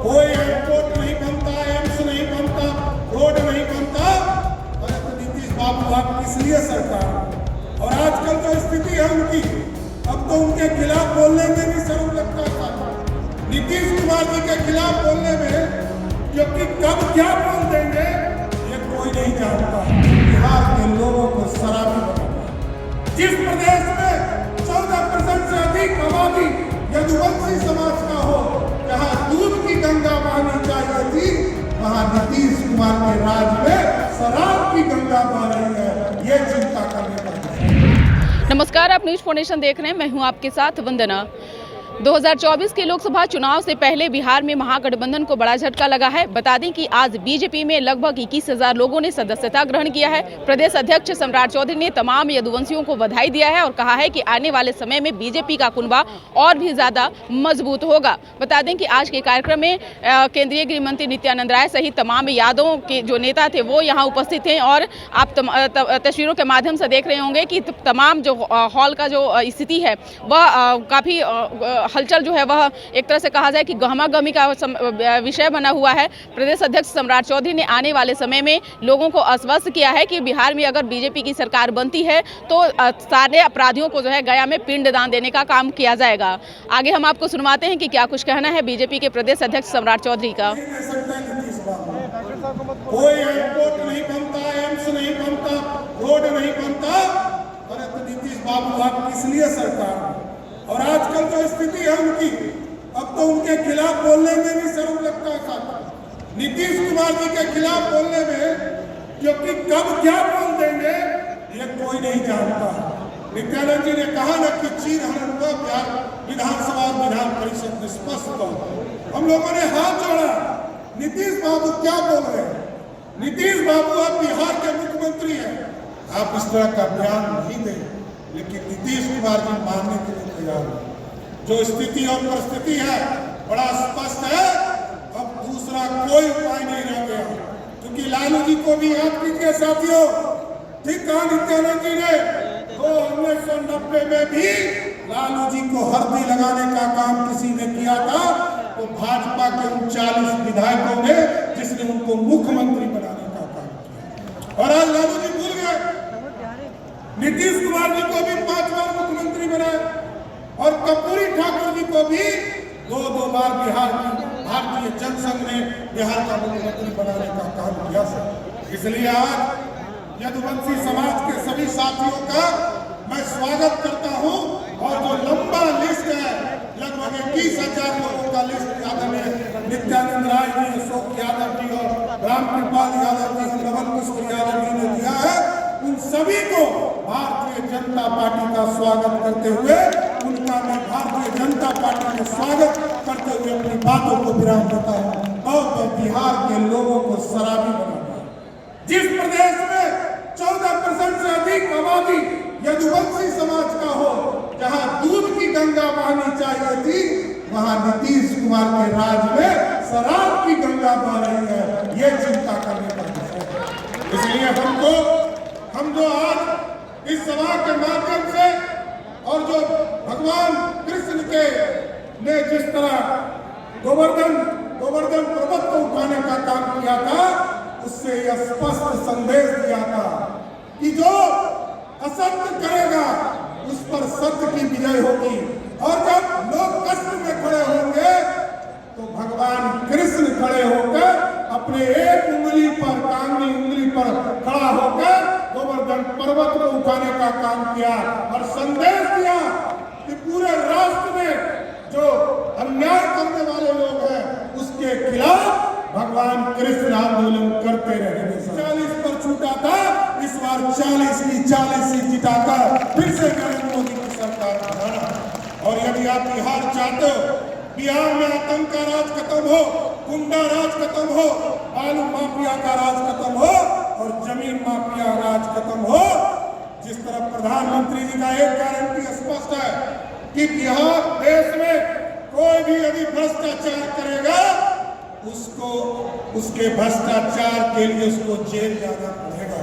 कोई एयरपोर्ट नहीं बनता, एम्स नहीं बनता, रोड नहीं बनता। तो नीतीश बाबू आप किस लिए सरकार? और आजकल जो स्थिति है उनकी, अब तो उनके खिलाफ बोलने में भी शर्म लगता था। नीतीश कुमार जी के खिलाफ बोलने में, क्योंकि कब क्या बोल देंगे ये कोई नहीं जानता। बिहार के लोगों को शराबी बनाना। जिस प्रदेश में 14% से अधिक आबादी यदुवंशी समाज का हो, जहाँ दूध की गंगा बहनी चाहिए थी, वहाँ नीतीश कुमार के राज में शराब की गंगा बह रही है। ये चिंता करने का। नमस्कार, आप न्यूज फाउंडेशन देख रहे हैं। मैं हूं आपके साथ वंदना। 2024 के लोकसभा चुनाव से पहले बिहार में महागठबंधन को बड़ा झटका लगा है। बता दें कि आज बीजेपी में लगभग 21,000 लोगों ने सदस्यता ग्रहण किया है। प्रदेश अध्यक्ष सम्राट चौधरी ने तमाम यदुवंशियों को बधाई दिया है और कहा है कि आने वाले समय में बीजेपी का कुनबा और भी ज्यादा मजबूत होगा। बता दें कि आज के कार्यक्रम में केंद्रीय गृह मंत्री नित्यानंद राय सहित तमाम यादवों के जो नेता थे वो यहाँ उपस्थित थे और आप तस्वीरों के माध्यम से देख रहे होंगे कि तमाम जो हॉल का जो स्थिति है वह काफी हलचल जो है वह एक तरह से कहा जाए कि गहमा-गहमी का विषय बना हुआ है। प्रदेश अध्यक्ष सम्राट चौधरी ने आने वाले समय में लोगों को आश्वस्त किया है कि बिहार में अगर बीजेपी की सरकार बनती है तो सारे अपराधियों को जो है गया में पिंडदान देने का काम किया जाएगा। आगे हम आपको सुनवाते हैं कि क्या कुछ कहना है बीजेपी के प्रदेश अध्यक्ष सम्राट चौधरी का। कोई एयरपोर्ट नहीं बनता, एम्स नहीं बनता, रोड नहीं बनता। अरे तो नीतीश बाबू आप किस लिए सरकार? और आजकल जो स्थिति है उनकी, अब तो उनके खिलाफ बोलने में भी शर्म लगता था। नीतीश कुमार जी के खिलाफ बोलने में, क्योंकि कब क्या बोल देंगे ये कोई नहीं जानता। नित्यानंद जी ने कहा ना कि चीर हरण हुआ बिहार विधानसभा और विधान परिषद में स्पष्ट तौर। हम लोगों ने हाथ जोड़ा, नीतीश बाबू क्या बोल रहे हैं? नीतीश बाबू आप बिहार के मुख्यमंत्री हैं, आप इस तरह का बयान नहीं दें, लेकिन नीतीश कुमार जी मानने के लिए तैयार है। जो स्थिति और परिस्थिति है बड़ा स्पष्ट है। अब दूसरा कोई उपाय नहीं रह गया, क्योंकि लालू जी को भी याद कीजिए साथियों। ठीक कहा नित्यानंद जी ने, तो 1990 में भी लालू जी को हल्दी लगाने का काम किसी ने किया था, तो भाजपा के उन 40 विधायकों ने जिसने उनको मुख्यमंत्री बनाने का काम किया। और आज लालू जी भूल गए। नीतीश कुमार जी को भी 5 बार मुख्यमंत्री बनाया और कर्पूरी ठाकुर जी को भी 2 बार बिहार की भारतीय जनसंघ ने बिहार का मुख्यमंत्री बनाने का काम किया। इसलिए आज यदुवंशी समाज के सभी साथियों का मैं स्वागत करता हूं। और जो लंबा लिस्ट है, लगभग 21,000 लोगों का लिस्ट आदरणीय नित्यानंद राय जी, अशोक यादव जी और रामकृपाल यादव जी, लवन किशोर यादव जी ने दिया है, उन सभी को भारतीय जनता पार्टी का स्वागत करते हुए, उनका मैं भारतीय जनता पार्टी का स्वागत करते हुए अपनी बातों को विराम देता हूं। और बिहार के लोगों को शराबी बनाना। जिस प्रदेश में 14% से अधिक आबादी यदुवंशी समाज का हो, जहां दूध की गंगा बहनी चाहिए थी, वहां नीतीश कुमार के राज में शराब की गंगा बह रही है। ये चिंता करने का विषय है। इसलिए हम जो आज इस सभा के माध्यम से और जो भगवान कृष्ण के ने जिस तरह गोवर्धन पर्वत को उठाने का काम किया था, उससे यह स्पष्ट संदेश दिया था कि जो असत्य करेगा उस पर सत्य की विजय होगी। और जब लोग कष्ट में खड़े होंगे तो भगवान कृष्ण खड़े होकर अपने एक उंगली पर, कांगनी उंगली पर खड़ा होकर गोवर्धन पर्वत को उठाने का काम किया और संदेश दिया कि पूरे राष्ट्र में जो अन्याय करने वाले लोग हैं उसके खिलाफ भगवान कृष्ण आंदोलन करते रहेंगे। 40 पर छूटा था, इस बार 40 की 40 सीट जिताकर फिर से नरेंद्र मोदी की सरकार बनाना। और यदि आप बिहार चाहते हो, बिहार में आतंक का राज खत्म हो, गुंडा राज खत्म हो, बालू माफिया का राज खत्म हो और जमीन माफिया राज खत्म हो, जिस तरह प्रधानमंत्री जी का एक गारंटी स्पष्ट है कि बिहार देश में कोई भी यदि भ्रष्टाचार करेगा, उसको उसके भ्रष्टाचार के लिए उसको जेल जाना पड़ेगा।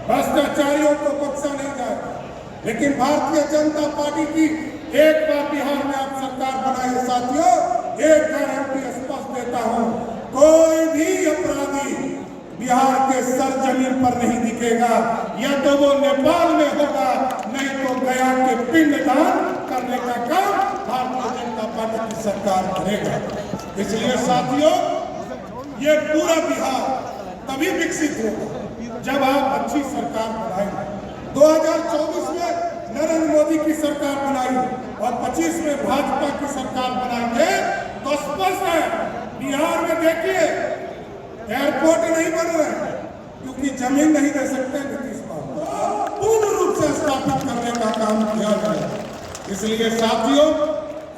भ्रष्टाचारियों को बख्शा नहीं जाएगा। लेकिन भारतीय जनता पार्टी की एक बार बिहार में आप सरकार बनाइए साथियों, एक गारंटी स्पष्ट देता हूं, कोई भी अपराधी बिहार के सरजमीन पर नहीं दिखेगा, या तो वो नेपाल में होगा, नहीं तो गया के पिंडदान करने का काम भारतीय जनता पार्टी की सरकार करेगा। इसलिए साथियों, ये पूरा बिहार तभी विकसित होगा जब आप अच्छी सरकार बनाएंगे। 2024 में नरेंद्र मोदी की सरकार बनाई और 25 में भाजपा की सरकार बनाएंगे तो स्पष्ट है, बिहार में देखिए एयरपोर्ट नहीं बन रहे क्योंकि जमीन नहीं दे सकते नीतीश कुमार, पूर्ण रूप से स्थापित करने का काम किया जाए। इसलिए साथियों,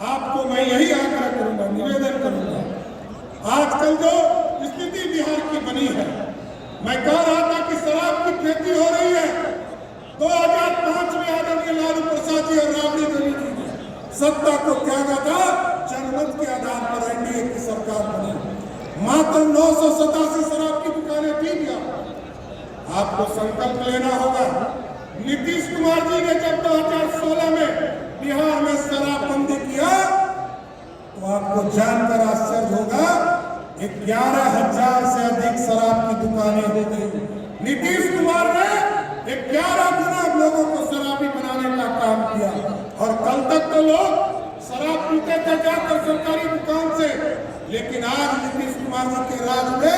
आपको मैं यही आग्रह करूंगा, निवेदन करूंगा, आजकल जो स्थिति बिहार की बनी है, मैं कह रहा था कि शराब की खेती हो रही है। 2005 में आदरणीय लालू प्रसाद जी और राबड़ी देवी जी ने सत्ता को त्यागा था, जनमत के आधार पर एनडीए की सरकार बनी। मात्र 987 शराब की दुकानें थी क्या? आपको संकल्प लेना होगा। नीतीश कुमार जी ने जब 2016 में बिहार में शराबबंदी किया तो आपको जानकर आश्चर्य होगा, 11,000 से अधिक शराब की दुकानें हो गई। नीतीश कुमार ने 11 गुना लोगों को शराबी बनाने का काम किया और कल तक तो लोग शराब पीते थे जाकर सरकारी दुकान से, लेकिन आज नीतीश कुमार जी के राज में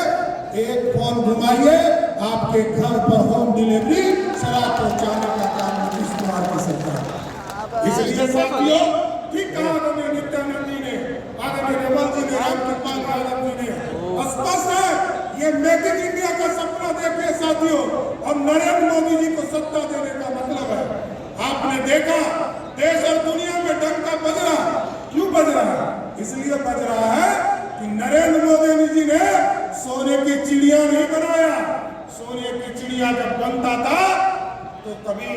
एक फोन घुमाइए, आपके घर पर होम डिलीवरी शराब पहुंचाने का काम नीतीश कुमार की सरकार। इसलिए साथियों, ठीक कहा आदरणीय नित्यानंद जी ने, आदरणीय रमन जी ने, रामकृपाल यादव जी ने, स्पष्ट है ये मेक इन इंडिया का सपना देखे साथियों, और नरेंद्र मोदी जी को सत्ता देने का मतलब है। आपने देखा देश और दुनिया में डंका बज रहा, क्यों बज रहा है? इसलिए बज रहा है कि नरेंद्र मोदी जी ने सोने की चिड़िया नहीं बनाया। सोने की चिड़िया जब बनता था तो कभी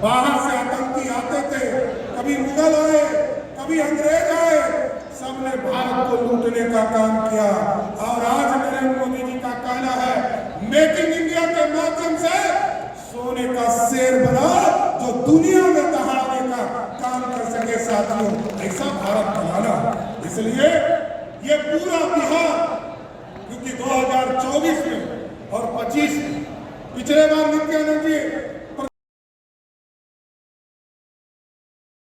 बाहर से आतंकी आते थे, कभी मुगल आए, कभी अंग्रेज आए, सबने भारत को लूटने का काम किया। और आज नरेंद्र मोदी जी का कहना है, मेक इन इंडिया के माध्यम से सोने का शेर बनाओ जो दुनिया में दहाड़ने का काम कर सके साथियों, ऐसा भारत बनाना। इसलिए ये पूरा बिहार, क्योंकि 2024 में और 25 में पिछले बार नित्यानंद जी